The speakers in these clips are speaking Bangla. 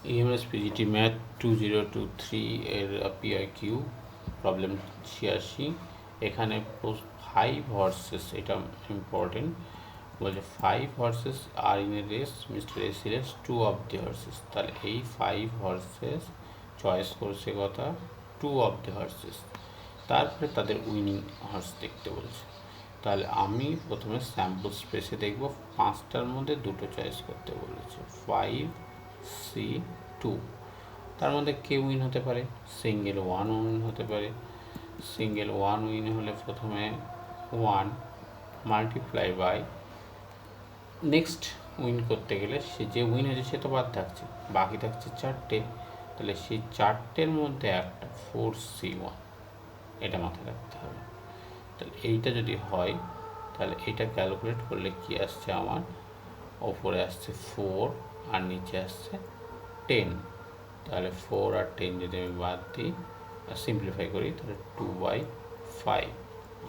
EMS PGT ম্যাথ 2023 এর PIQ প্রবলেম 86। এখানে 5 হর্সেস, এটা ইম্পর্টেন্ট, বলছে 5 horses are in a race, mister AC race 2 of the horses. তাহলে এই 5 হর্সেস চয়েস করছে কথা 2 অফ দি হর্সেস, তারপরে তাদের উইনিং হর্স দেখতে বলছে। তাহলে আমি প্রথমে স্যাম্পল স্পেসে দেখব, 5টার মধ্যে 2টো চয়েস করতে বলেছে, 5C2। তার মধ্যে কে উইন হতে পারে? সিঙ্গেল 1 উইন হতে পারে। সিঙ্গেল 1 উইন হলে প্রথমে 1 মাল্টিপ্লাই বাই, নেক্সট উইন করতে গেলে সে যে উইন হয়েছে সে তো বাদ থাকছে, বাকি থাকছে 4টে। তাহলে সেই 4টের মধ্যে একটা 4C1, এটা মাথায় রাখতে হবে। তাহলে এইটা যদি হয় তাহলে এটা ক্যালকুলেট করলে কি আসছে আমার, ওপরে আসছে 4 আর নিচে আসছে 10। তাহলে 4 আর 10 যদি আমি বাদ দিই আর সিম্পলিফাই করি তাহলে 2/5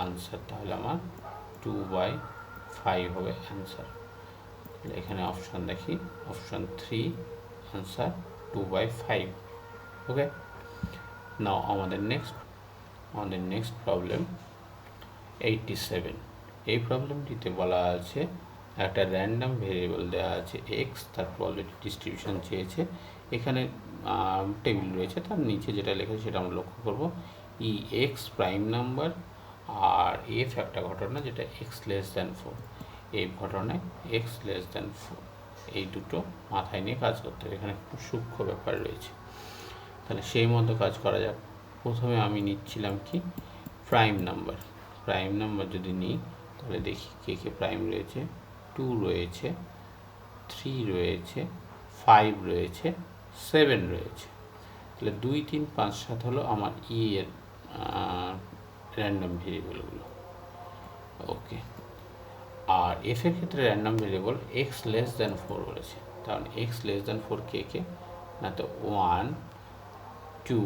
আনসার। তাহলে আমার 2/5 হবে অ্যান্সার। তাহলে এখানে অপশান দেখি, অপশান 3 আনসার 2/5। ওকে, নাও আমাদের নেক্সট প্রবলেম 87। এই প্রবলেমটিতে বলা আছে একটা র্যান্ডম ভেরিয়েবল দেওয়া আছে এক্স, তার প্রবলেমটি ডিস্ট্রিবিউশন চেয়েছে। এখানে টেবিল রয়েছে, তার নিচে যেটা লেখা সেটা আমরা লক্ষ্য করব। ই এক্স প্রাইম নাম্বার আর এফ একটা ঘটনা যেটা এক্স লেস দ্যান 4। এই ঘটনায় এক্স লেস দ্যান 4, এই দুটো মাথায় নিয়ে কাজ করতে হবে। এখানে খুব সূক্ষ্ম ব্যাপার রয়েছে, তাহলে সেই মতো কাজ করা যাক। প্রথমে আমি নিচ্ছিলাম কি, প্রাইম নাম্বার। প্রাইম নাম্বার যদি নিই তাহলে দেখি কে কে প্রাইম রয়েছে। 2 রয়েছে, 3 রয়েছে, 5 রয়েছে, 7 রয়েছে। তাহলে 2, 3, 5, 7 হলো আমার ই এর র্যান্ডম ভেরিয়েবলগুলো। ওকে, আর এফ এর ক্ষেত্রে random variable x less than 4 বলেছে। তাহলে এক্স লেস দ্যান 4 কে কে না, তো 1, 2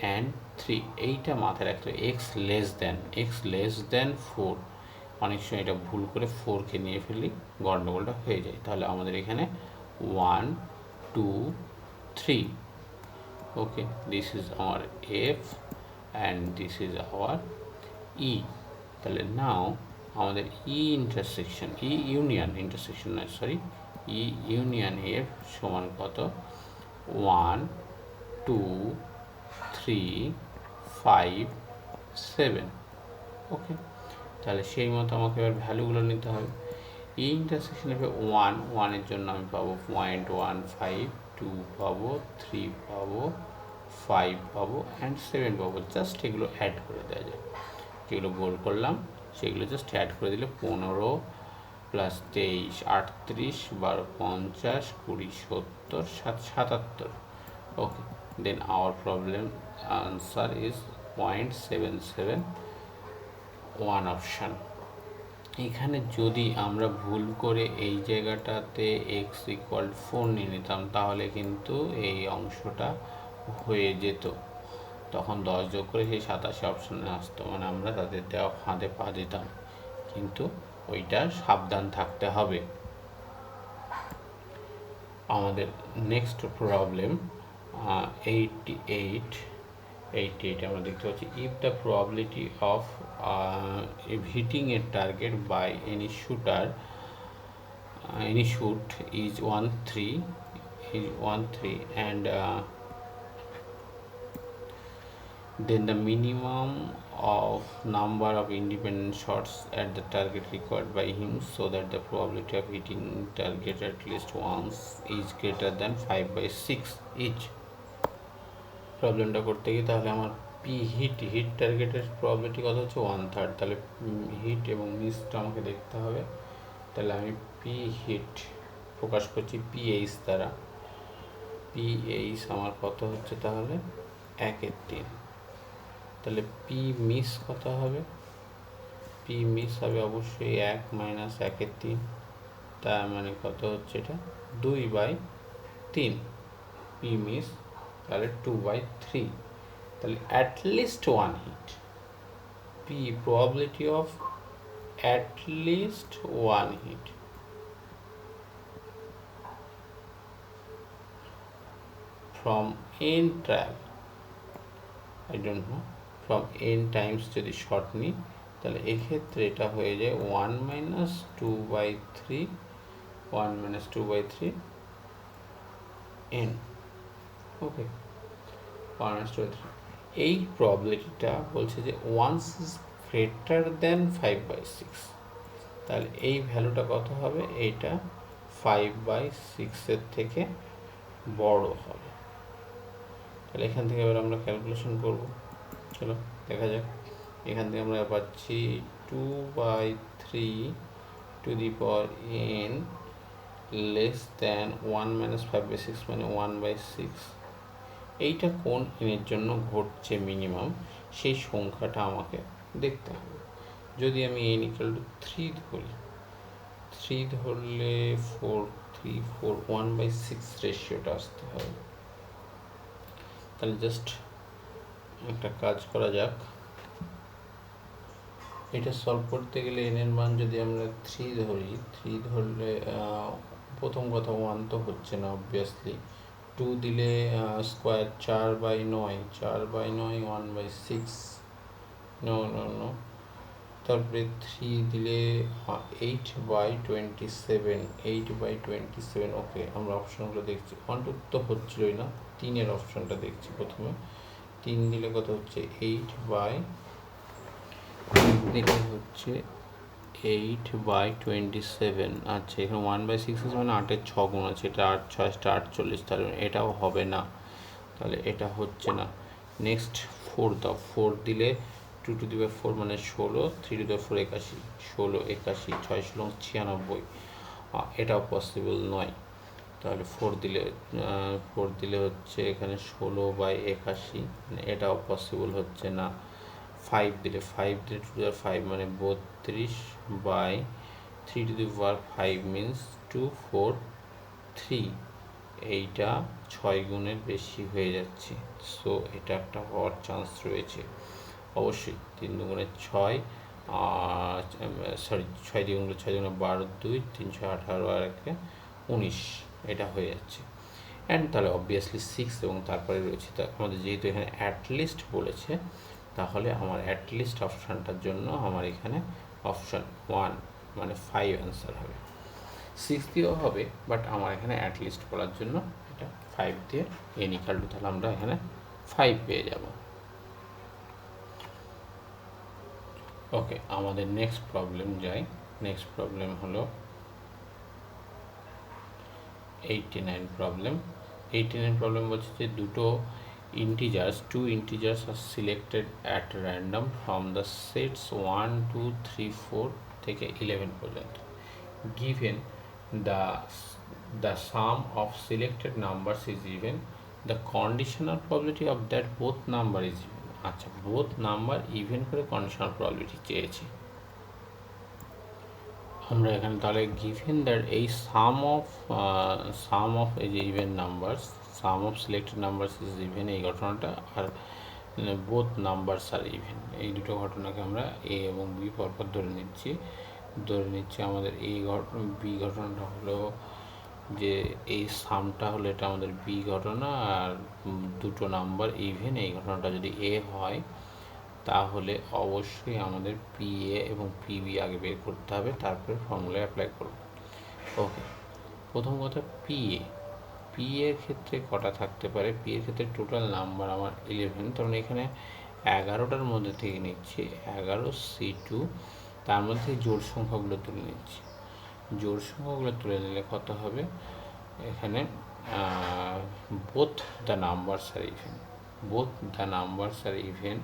অ্যান্ড 3। এইটা মাথায় রাখতে হবে, এক্স লেস দ্যান 4। অনেক সময় এটা ভুল করে 4কে নিয়ে ফেলি, গণ্ডগোলটা হয়ে যায়। তাহলে আমাদের এখানে 1, 2, 3। Okay, this is our F and this is our E. তাহলে নাও আমাদের ই ইউনিয়ন এফ সমান কত? 1, 2, 3, 5, 7। ওকে, তাহলে সেই মতো আমাকে এবার ভ্যালুগুলো নিতে হবে। ই ইন্টারসেকশন এফে 1 এর জন্য আমি পাবো 0.15, 2 পাবো, 3 পাবো, 5 পাবো অ্যান্ড 7 পাবো। জাস্ট এগুলো অ্যাড করে দেওয়া যায়, যেগুলো গোল করলাম সেগুলো জাস্ট অ্যাড করে দিলে 15 plus 23 38, 12 50, 20 70, 77। Okay, then our problem answer is 0.771 option. এখানে যদি আমরা ভুল করে এই জায়গাটাতে x = 4 নিয়ে নিতাম তাহলে কিন্তু এই অংশটা হয়ে যেত, তখন 10 যোগ করে সেই 87 অপশানে আসতো, মানে আমরা তাদের দেওয়া ফাঁদে পা দিতাম। কিন্তু ওইটা সাবধান থাকতে হবে। আমাদের নেক্সট প্রবলেম 88 আমরা দেখতে পাচ্ছি, if the probability of hitting a target by any shoot is 1/3 and then the minimum of number of independent shots at the target required by him so that the probability of hitting target at least once is greater than 5/6 each. প্রবলেমটা করতে গিয়ে তাহলে আমার হিট টার্গেটের প্রবাবিলিটি কত হচ্ছে 1/3। তাহলে হিট এবং মিসটা আমাকে দেখতে হবে। তাহলে আমি পি হিট প্রকাশ করছি পিএইচ দ্বারা। পিএইচ আমার কত হচ্ছে তাহলে 1/3। তাহলে পি মিস কত হবে? পি মিস হবে অবশ্যই 1 - 1/3, তার মানে কত হচ্ছে এটা 2/3 পি মিস, তাহলে 2/3। তাহলে at least 1 hit, P probability of at least 1 hit. From n trial, I don't know, from n times যদি শর্ট নিই তাহলে এক্ষেত্রে এটা হয়ে যায় 1 minus 2/3, 1 minus 2/3 n। Okay, 1 minus 2/3। এই প্রবলেটিটা বলছে যে ওয়ান্স ইজ গ্রেটার দেন 5/6, তাহলে এই ভ্যালুটা কত হবে, এইটা 5/6 থেকে বড় হবে। তাহলে এখান থেকে এবার আমরা ক্যালকুলেশন করব, চলো দেখা যাক। এখান থেকে আমরা পাচ্ছি 2/3 to the power n less than 1 minus 5/6 মানে 1/6। এইটা কোন এর জন্য ঘটছে মিনিমাম, সেই সংখ্যাটা আমাকে দেখতে হবে। যদি আমি n ইকুয়াল টু 3 ধরি, 3 ধরলে 4 3 4 1/6 রেশিওটা আসতে হবে। তাহলে জাস্ট একটা কাজ করা যাক, এটা সলভ করতে গেলে n এর মান যদি আমরা 3 ধরি, 3 ধরলে প্রথম কথা 1 তো হচ্ছে না অবভিয়াসলি, 2 দিলে স্কোয়ার 4/9, 4/9 1/6, নো নো নো, তারপরে 3 দিলে 8/27, 8/27। ওকে, আমরা অপশনগুলো দেখছি, 1 2 তো হচ্ছিলই না, 3-এর অপশনটা দেখছি প্রথমে। 3 দিলে কত হচ্ছে 8/দিলে হচ্ছে 8/27। আচ্ছা, এখানে 1/6 আছে মানে 8-এর 6 গুণ আছে, এটা 8 6 48, তাহলে এটাও হবে না, তাহলে এটা হচ্ছে না। নেক্সট 4 দাও, 4 দিলে 2 টু দি পাওয়ার 4 মানে 16, 3 টু দি পাওয়ার 4 81, 16 81, 6 16 96, এটাও পসিবল নয়। তাহলে 4 দিলে হচ্ছে এখানে 16/81, মানে এটাও পসিবল হচ্ছে না। 5 দিলে 2 টু দি পাওয়ার 5 মানে 32/3 টু দি পাওয়ার 5 মিনস 243, এইটা 6 গুণের বেশি হয়ে যাচ্ছে, সো এটা একটা হওয়ার চান্স রয়েছে অবশ্যই। 3 দুগুণে 6, সরি 6 দ্বিগুণে 6 দুগুণে 12, 2 3 6 18 আর 19, এটা হয়ে যাচ্ছে। অ্যান্ড তাহলে অবভিয়াসলি 6 এবং তারপরে রয়েছে, তা আমাদের যেহেতু এখানে অ্যাটলিস্ট বলেছে, তাহলে আমার অ্যাটলিস্ট অপশানটার জন্য আমার এখানে অপশান 1 মানে 5 অ্যান্সার হবে। 6 দিয়েও হবে, বাট আমার এখানে অ্যাটলিস্ট বলার জন্য এটা 5 দিয়ে n ইকুয়াল টু, তাহলে আমরা এখানে 5 পেয়ে যাব। ওকে, আমাদের নেক্সট প্রবলেম যাই। নেক্সট প্রবলেম হলো 89 প্রবলেম। 89 প্রবলেম বলছে যে two integers are selected at random from the sets 1 2 3 4 থেকে 11 পর্যন্ত। Given the sum of selected numbers is even, the conditional probability of that both number is even। আচ্ছা, বোথ নাম্বার ইভেন করে কন্ডিশনাল প্রবাবিলিটি চেয়েছি আমরা এখানে। তাহলে গিভেন দ্যাট এই সাম অফ এই যে even numbers, some of selected numbers is even, এই ঘটনাটা, আর বোথ নাম্বারস আর ইভেন, এই দুটো ঘটনাকে আমরা এ এবং বি পরপর ধরে নিচ্ছি। আমাদের বি ঘটনাটা হলো যে এই সামটা হলো এটা আমাদের বি ঘটনা, আর দুটো নাম্বার ইভেন, এই ঘটনাটা যদি এ হয় তাহলে অবশ্যই আমাদের পি এ এবং পিবি আগে বের করতে হবে, তারপরে ফর্মুলায় অ্যাপ্লাই করব। ওকে, প্রথম কথা পি এর ক্ষেত্রে কটা থাকতে পারে, পি এর ক্ষেত্রে টোটাল নাম্বার আমার 11, তখন এখানে 11টার মধ্যে থেকে নিচ্ছি 11C2, তার মধ্যে জোড় সংখ্যাগুলো তুলে নিচ্ছি। জোড় সংখ্যাগুলো তুলে নিলে কত হবে, এখানে both the numbers are even,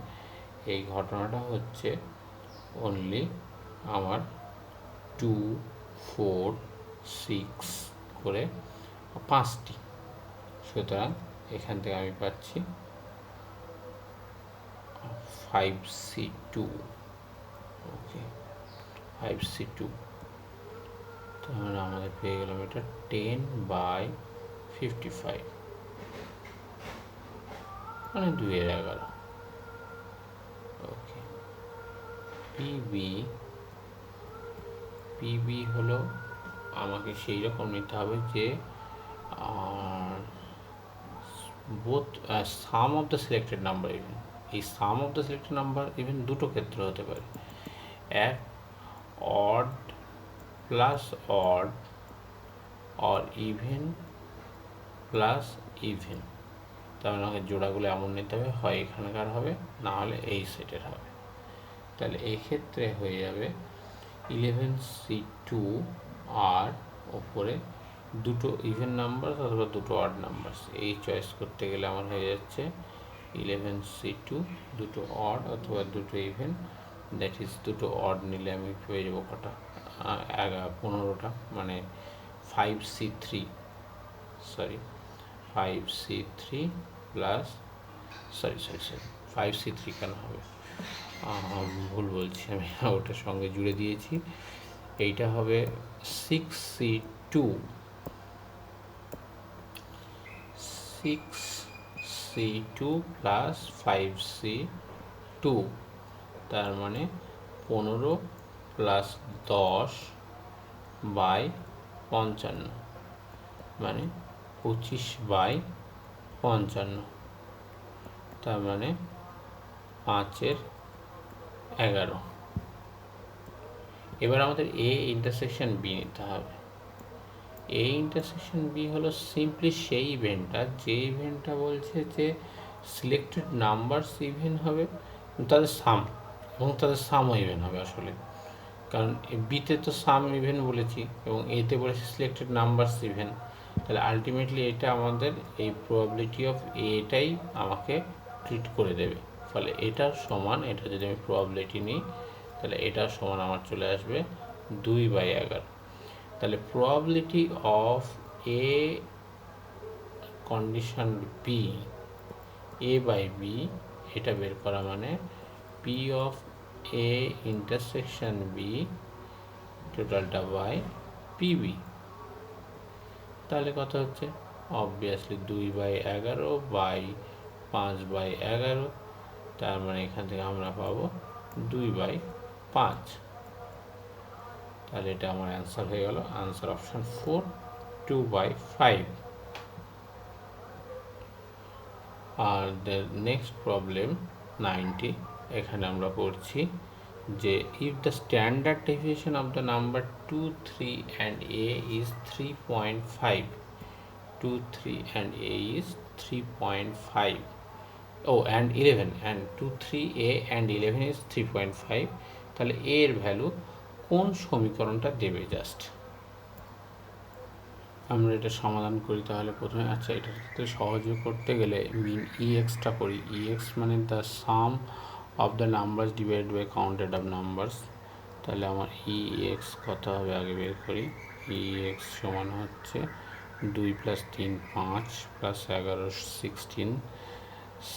এই ঘটনাটা হচ্ছে অনলি আমার 2 4 6 করে 5টি, সুতরাং এখান থেকে আমি পাচ্ছি 5C2। ওকে, 5C2, তাহলে আমাদের পেয়ে গেলাম এটা 10/55 মানে 2/11। ওকে, পিবি হলো আমাকে সেই রকম নিতে হবে যে both sum of the selected number even. এই sum of the selected number even দুটো ক্ষেত্রে হতে পারে, এক odd plus odd or even plus even. তার মানে আমাকে জোড়াগুলো এমন নিতে হবে, হয় এখানকার হবে, না হলে এই সেটের হবে। তাহলে এক্ষেত্রে হয়ে যাবে 11C2 আর ওপরে দুটো ইভেন নাম্বার অথবা দুটো অড নাম্বার, এই চয়েস করতে গেলে আমার হয়ে যাচ্ছে 11C2 দুটো অড অথবা দুটো ইভেন, দ্যাট ইজ দুটো অড নিলে আমি পেয়ে যাবো কটা, 15টা, মানে 5C3 প্লাস 5C3 কেন হবে, ভুল বলছি আমি, ওটার সঙ্গে জুড়ে দিয়েছি। এইটা হবে 6C2 প্লাস 5C2, তার মানে 15 প্লাস 10 বাই 55, মানে 25/55, তার মানে 5/11। এবার আমাদের এ ইন্টারসেকশন বি নিতে হবে। এ ইন্টারসেকশন বি হলো সিম্পলি সেই ইভেন্টটা, যে ইভেন্টটা বলছে যে সিলেক্টেড নাম্বারস ইভেন হবে, তাদের সাম, এবং তাদের সামও ইভেন হবে আসলে, কারণ বিতে তো সাম ইভেন বলেছি এবং এতে বলেছি সিলেক্টেড নাম্বারস ইভেন। তাহলে আলটিমেটলি এটা আমাদের এই প্রবাবিলিটি অফ এটাই আমাকে ট্রিট করে দেবে। ফলে এটার সমান, এটা যদি আমি প্রবাবিলিটি নিই তাহলে এটার সমান আমার চলে আসবে 2/11। তাহলে probability of A condition B, A by B, এটা বের করা মানে P of A intersection B টোটালটা বাই পিবি। তাহলে কত হচ্ছে, অবভিয়াসলি 2/11 বাই 5/11, তার মানে এখান থেকে আমরা পাবো 2/5। তাহলে এটা আমার অ্যান্সার হয়ে গেল, অ্যান্সার অপশন 4, 2/5। আর নেক্সট প্রবলেম 90, এখানে আমরা পড়ছি যে if the standard deviation of the number 2, 3 and a is 3.5, 2, 3 and a is 3.5, and 11, and 2, 3, a and 11 is 3.5, তাহলে a এর ভ্যালু কোন সমীকরণটা দেবে, জাস্ট আমরা এটা সমাধান করি। তাহলে প্রথমে, আচ্ছা, এটার ক্ষেত্রে সহজে করতে গেলে মিন ইএক্সটা করি। ইএক্স মানে the sum of the numbers divided by counted of numbers. তাহলে আমার ইএক্স কত হবে আগে বের করি। ইএক্স সমান হচ্ছে 2 + 3 5 + 11 16,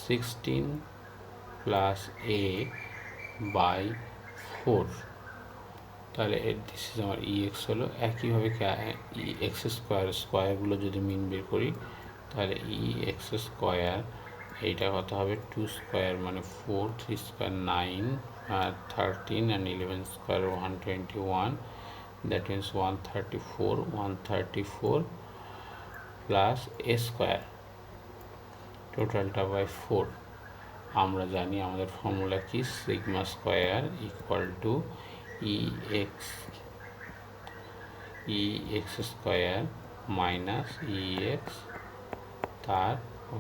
16 প্লাস a বাই 4। তাহলে দিস ইজ আমার ইএক্স হলো। একইভাবে এক্স স্কোয়ারগুলো যদি মিন বের করি তাহলে ইএক্স স্কোয়ার, এইটা কত হবে 2 স্কোয়ার মানে 4, 3 square 9, 13 and 11 square 121, that means 134 plus a square টোটালটা বাই 4। আমরা জানি আমাদের ফর্মুলা কি, sigma square equal to E X square minus E X তার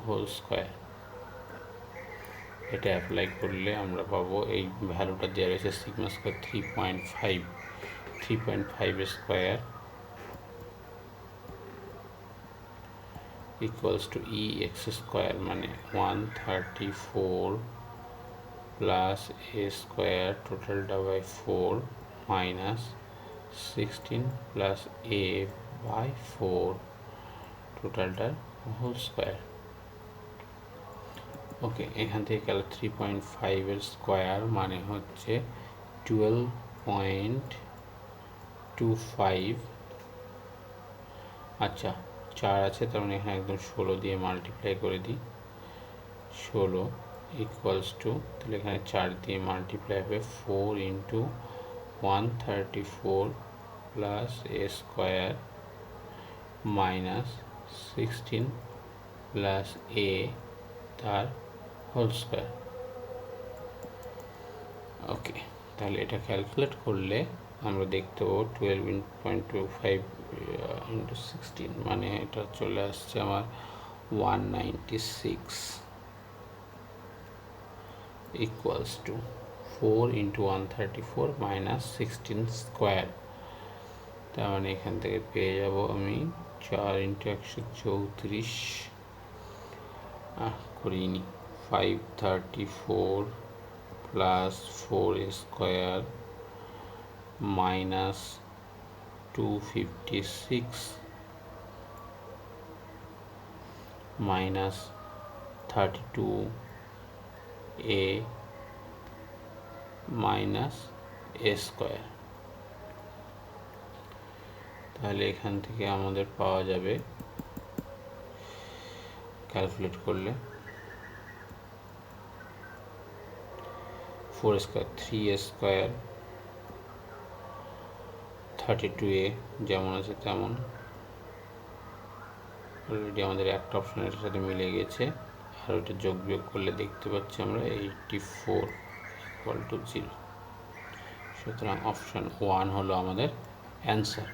হোল স্কোয়ার। এটা অ্যাপ্লাই করলে আমরা পাবো, এই ভ্যালুটা দেওয়া রয়েছে sigma square 3.5 square equals to E X square মানে 134 প্লাস এ স্কোয়ার টোটালটা by 4 minus 16 plus a by 4 টোটালটার হোল স্কোয়ার। ওকে, এখান থেকে গেল 3.5 এর স্কোয়ার মানে হচ্ছে 12.25। আচ্ছা, 4 আছে, তার মানে এখানে একদম 16 দিয়ে মাল্টিপ্লাই করে দিই। 16 ইকুয়ালস টু, তাহলে এখানে 4 দিয়ে মাল্টিপ্লাই হবে 4 into 134 plus a square minus 16 plus এ তার হোল স্কোয়ার। ওকে, তাহলে এটা ক্যালকুলেট করলে আমরা দেখতে পাবো 12.25 ইন্টু 16, মানে এটা চলে আসছে আমার 196 equals to 4 into 134 minus 16 square. তার মানে এখান থেকে পেয়ে যাব আমি 4 ইন্টু 134 করিনি, 534 প্লাস 4 স্কোয়ার মাইনাস 256 মাইনাস 32 এ মাইনাস এ স্কোয়ার। তাহলে এখান থেকে আমাদের পাওয়া যাবে ক্যালকুলেট করলে 4 স্কোয়ার 3 স্কোয়ার 32a যেমন আছে তেমন, অলরেডি আমাদের একটা অপশন এটার সাথে মিলে গেছে, আর ওইটা যোগ বিয়োগ করলে দেখতে পাচ্ছি আমরা 84 ইকুয়াল টু 0। সুতরাং অপশন 1 হলো আমাদের অ্যান্সার।